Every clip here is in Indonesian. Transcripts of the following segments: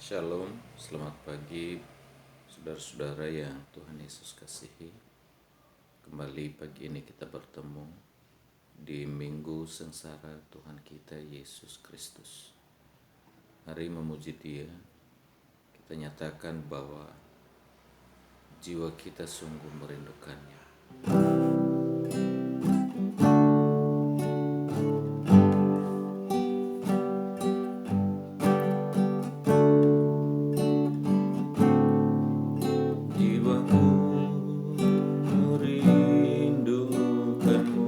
Shalom, selamat pagi saudara-saudara yang Tuhan Yesus kasihi. Kembali pagi ini kita bertemu di Minggu Sengsara Tuhan kita Yesus Kristus. Hari memuji Dia, kita nyatakan bahwa jiwa kita sungguh merindukannya. Jiwaku merindukanmu,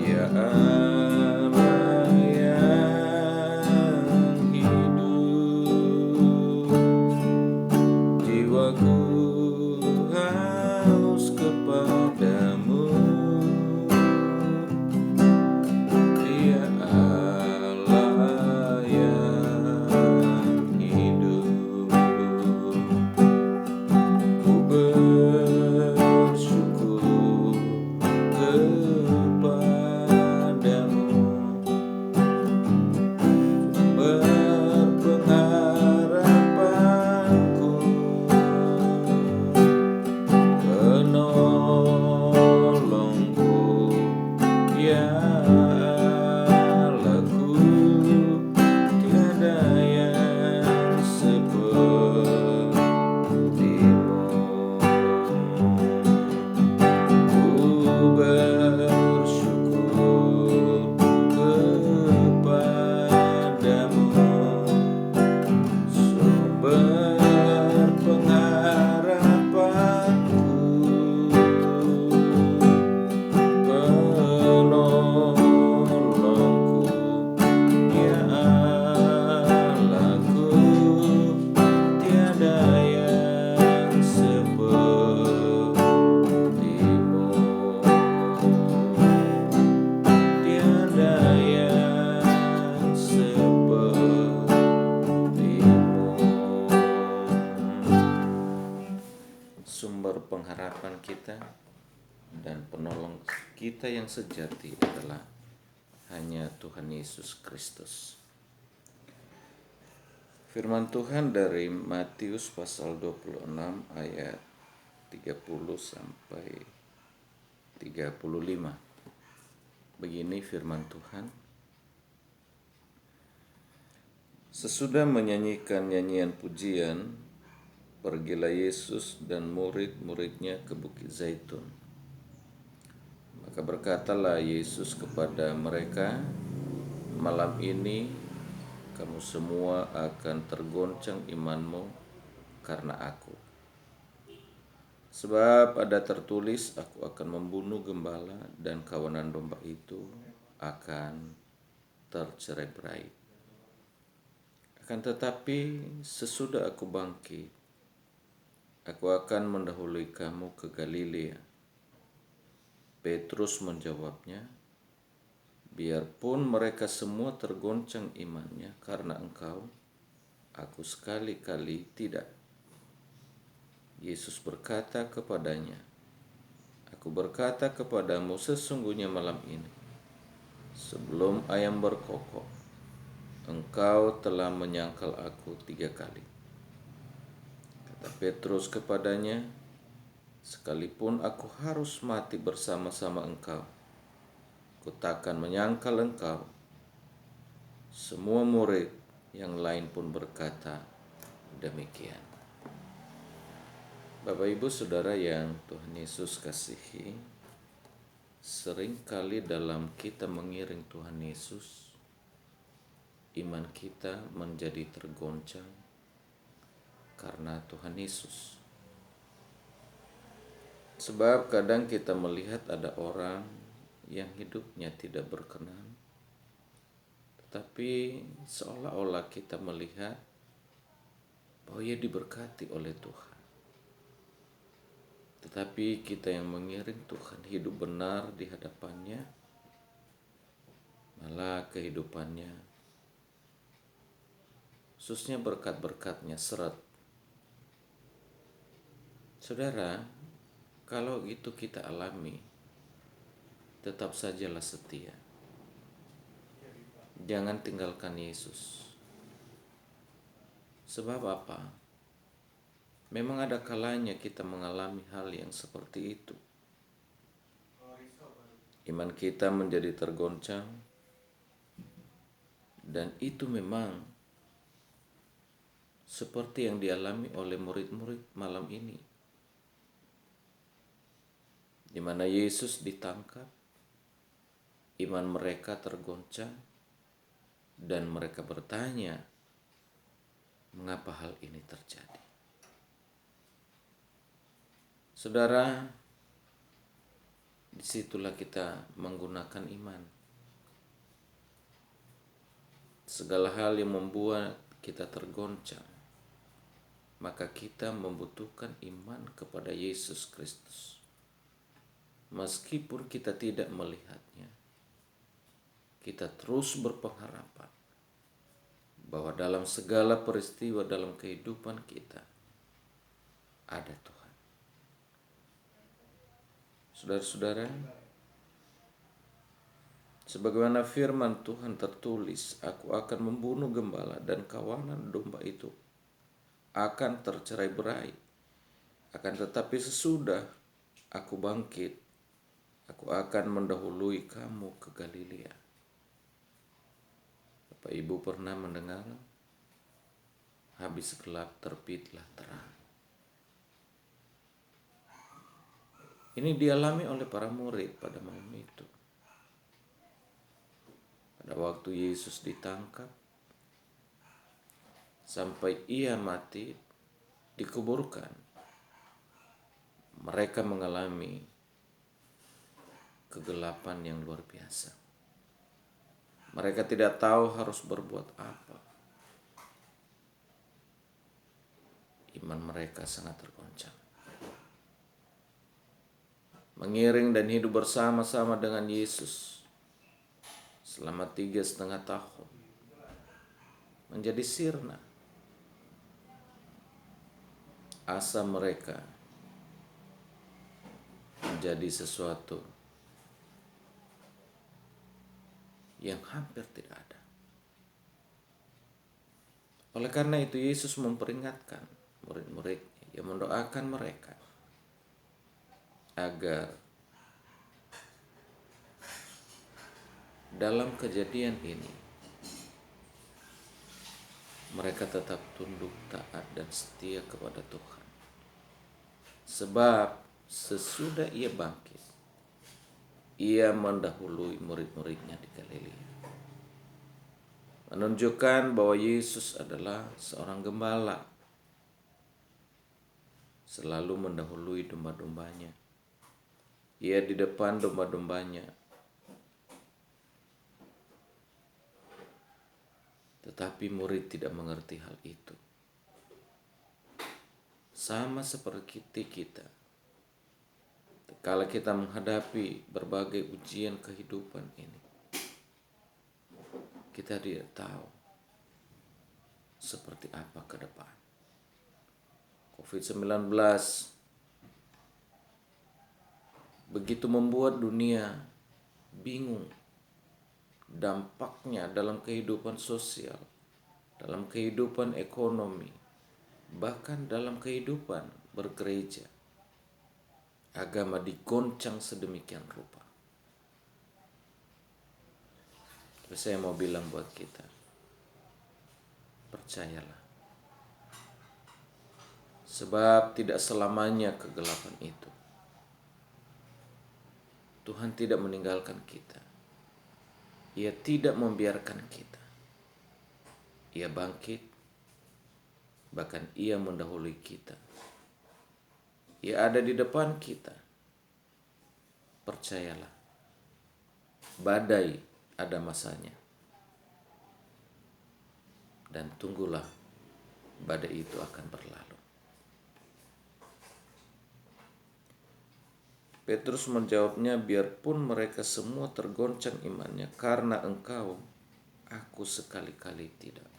ya Allah yang hidup. Jiwaku haus kepadamu, ya Allah yang hidup. Ku bersyukur kepadamu, berpengharapanku, penolongku, ya Allahku, tiada yang sepertimu. Ku bersyukur kepadamu, sumber pengharapanku, penolongku, ya Allahku, tiada yang sepertimu, tiada yang sepertimu. Sumber pengharapan kita dan penolong kita yang sejati adalah hanya Tuhan Yesus Kristus. Firman Tuhan dari Matius pasal 26 ayat 30 sampai 35. Begini firman Tuhan. Sesudah menyanyikan nyanyian pujian, pergilah Yesus dan murid-muridnya ke Bukit Zaitun. Maka berkatalah Yesus kepada mereka, "Malam ini kamu semua akan tergoncang imanmu karena aku. Sebab ada tertulis, aku akan membunuh gembala dan kawanan domba itu akan tercerai-berai. Akan tetapi sesudah aku bangkit, aku akan mendahului kamu ke Galilea." Petrus menjawabnya, "Biarpun mereka semua tergoncang imannya karena engkau, aku sekali-kali tidak." Yesus berkata kepadanya, "Aku berkata kepadamu, sesungguhnya malam ini, sebelum ayam berkokok, engkau telah menyangkal aku 3 kali." Kata Petrus kepadanya, "Sekalipun aku harus mati bersama-sama engkau, aku takkan menyangkal engkau." Semua murid yang lain pun berkata demikian. Bapak Ibu Saudara yang Tuhan Yesus kasihi, seringkali dalam kita mengiring Tuhan Yesus, iman kita menjadi tergoncang karena Tuhan Yesus. Sebab kadang kita melihat ada orang yang hidupnya tidak berkenan, tetapi seolah-olah kita melihat bahwa ia diberkati oleh Tuhan. Tetapi kita yang mengiring Tuhan hidup benar di hadapannya, malah kehidupannya, khususnya berkat-berkatnya seret. Saudara, kalau itu kita alami, tetap sajalah setia. Jangan tinggalkan Yesus. Sebab apa? Memang ada kalanya kita mengalami hal yang seperti itu. Iman kita menjadi tergoncang, dan itu memang seperti yang dialami oleh murid-murid malam ini, di mana Yesus ditangkap, iman mereka tergoncang, dan mereka bertanya, mengapa hal ini terjadi? Saudara, disitulah kita menggunakan iman. Segala hal yang membuat kita tergoncang, maka kita membutuhkan iman kepada Yesus Kristus. Meskipun kita tidak melihatnya, kita terus berpengharapan bahwa dalam segala peristiwa dalam kehidupan kita ada Tuhan. Saudara-saudara, sebagaimana firman Tuhan tertulis, aku akan membunuh gembala dan kawanan domba itu akan tercerai-berai. Akan tetapi sesudah aku bangkit, aku akan mendahului kamu ke Galilea. Bapak Ibu pernah mendengar, habis gelap terbitlah terang. Ini dialami oleh para murid pada malam itu. Pada waktu Yesus ditangkap, sampai ia mati, dikuburkan, mereka mengalami kegelapan yang luar biasa. Mereka tidak tahu harus berbuat apa. Iman mereka sangat tergoncang. Mengiring dan hidup bersama-sama dengan Yesus selama 3,5 tahun menjadi sirna. Asa mereka menjadi sesuatu yang hampir tidak ada. Oleh karena itu Yesus memperingatkan murid-muridnya, yang mendoakan mereka agar dalam kejadian ini mereka tetap tunduk, taat, dan setia kepada Tuhan. Sebab sesudah ia bangkit, ia mendahului murid-muridnya di Galilea. Menunjukkan bahwa Yesus adalah seorang gembala, selalu mendahului domba-dombanya. Ia di depan domba-dombanya. Tetapi murid tidak mengerti hal itu. Sama seperti kita. Kalau kita menghadapi berbagai ujian kehidupan ini, kita tidak tahu seperti apa ke depan. COVID-19 begitu membuat dunia bingung. Dampaknya dalam kehidupan sosial, dalam kehidupan ekonomi, bahkan dalam kehidupan bergereja. Agama digoncang sedemikian rupa. Tapi saya mau bilang buat kita, percayalah. Sebab tidak selamanya kegelapan itu. Tuhan tidak meninggalkan kita. Ia tidak membiarkan kita. Ia bangkit, bahkan ia mendahului kita. Ia ada di depan kita. Percayalah, badai ada masanya. Dan tunggulah, badai itu akan berlalu. Petrus menjawabnya, biarpun mereka semua tergoncang imannya karena engkau, aku sekali-kali tidak.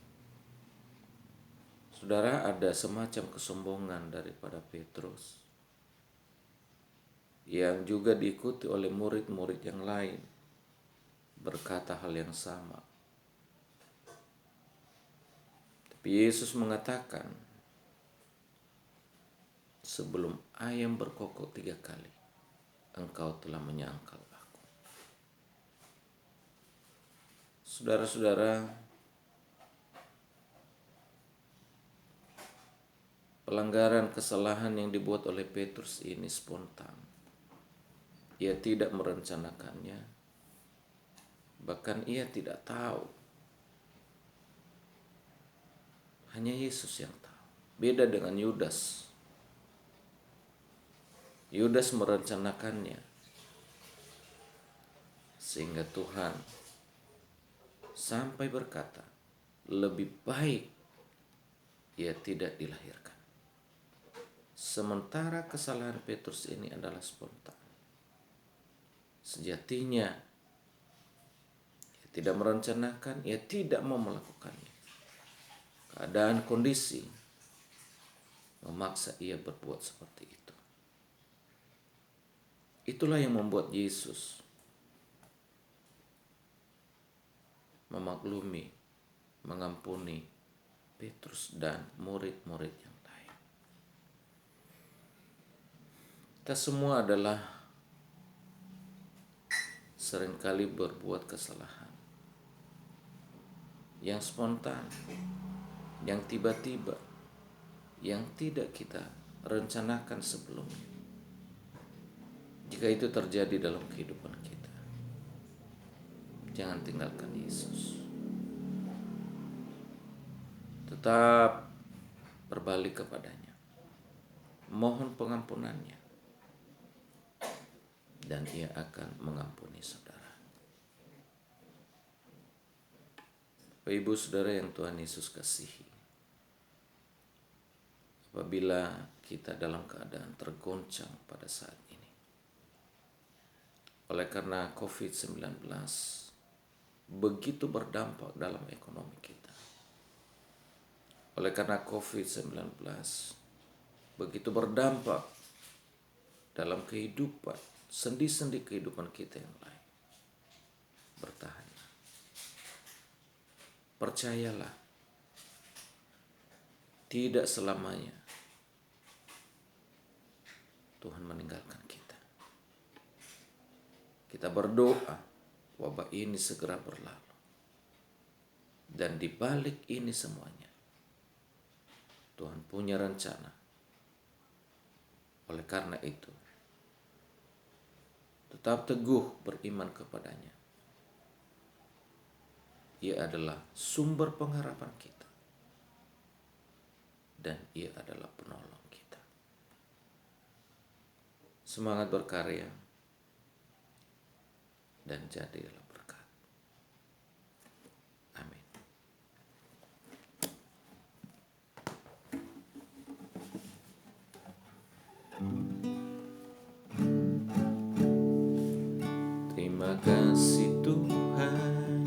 Saudara, ada semacam kesombongan daripada Petrus yang juga diikuti oleh murid-murid yang lain berkata hal yang sama. Yesus mengatakan, sebelum ayam berkokok 3 kali, engkau telah menyangkal aku. Saudara-saudara, pelanggaran kesalahan yang dibuat oleh Petrus ini spontan. Ia tidak merencanakannya, bahkan ia tidak tahu. Hanya Yesus yang tahu. Beda dengan Yudas. Yudas merencanakannya, sehingga Tuhan sampai berkata, lebih baik ia tidak dilahirkan. Sementara kesalahan Petrus ini adalah spontan. Sejatinya, ia tidak merencanakan, ia tidak mau melakukannya. Keadaan kondisi memaksa ia berbuat seperti itu. Itulah yang membuat Yesus memaklumi, mengampuni Petrus dan murid-murid yang lain. Kita semua adalah seringkali berbuat kesalahan yang spontan, yang tiba-tiba, yang tidak kita rencanakan sebelumnya. Jika itu terjadi dalam kehidupan kita, jangan tinggalkan Yesus. Tetap berbalik kepadanya, mohon pengampunannya, dan ia akan mengampuni saudara. Bapak Ibu Saudara yang Tuhan Yesus kasihi, apabila kita dalam keadaan tergoncang pada saat ini oleh karena COVID-19 begitu berdampak dalam ekonomi kita, oleh karena COVID-19 begitu berdampak dalam kehidupan, sendi-sendi kehidupan kita yang lain, bertahan. Percayalah, tidak selamanya Tuhan meninggalkan kita. Kita berdoa wabah ini segera berlalu. Dan di balik ini semuanya, Tuhan punya rencana. Oleh karena itu, tetap teguh beriman kepadanya. Ia adalah sumber pengharapan kita. Dan ia adalah penolong kita. Semangat berkarya dan jadilah berkat. Amin. Terima kasih Tuhan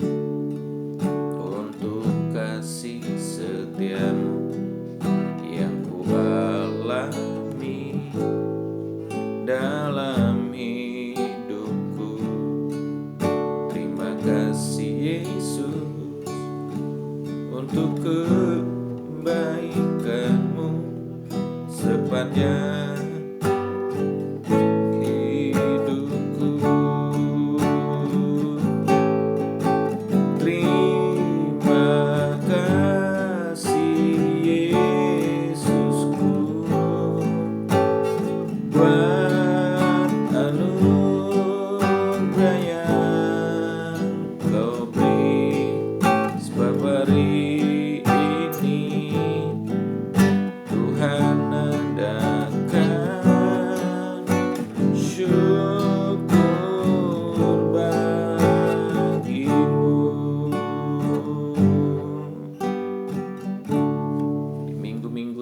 untuk kasih setiamu yang ku alami dalam hidupku. Terima kasih Yesus untuk kebaikanmu sepanjang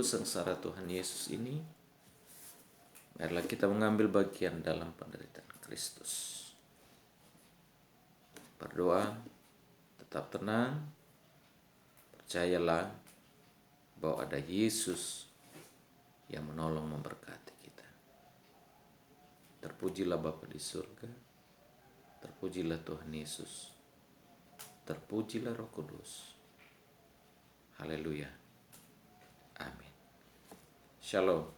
sengsara Tuhan Yesus ini, marilah kita mengambil bagian dalam penderitaan Kristus. Berdoa, tetap tenang, percayalah bahwa ada Yesus yang menolong memberkati kita. Terpujilah Bapa di surga, terpujilah Tuhan Yesus, terpujilah Roh Kudus. Haleluya. Shalom.